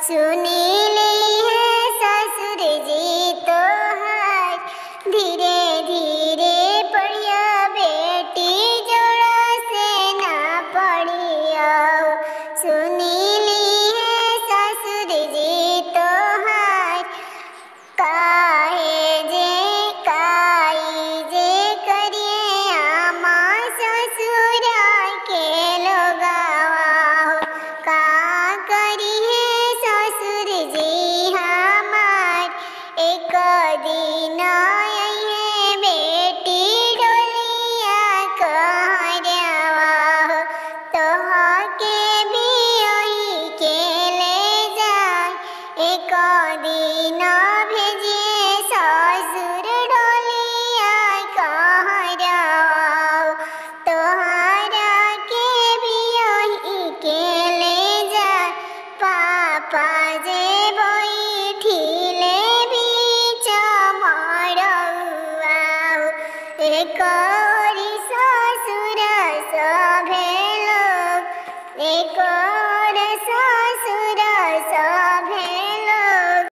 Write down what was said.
सुनीली है ससुर जी तोहार, धीरे धीरे पढ़िया बेटी जोड़ा से ना पढ़िया। सुनीली है ससुर जी तोहार, काहे जे काई जे करिए आमा ससुरा के लोगावा हो। का करिए ससुर जी हमार, एक दिन अइहे बेटी डोलिया कहरवा हो। तोहके भी ओही के ले जाए, एक दिन भेजिए ससुर डोलिया कहरवा हो। तोहरा के भी ओही के ले जाए, पापा जे बैठिले बीच मड़उआ हो। एक ओरी ससुर सभे लोग, एक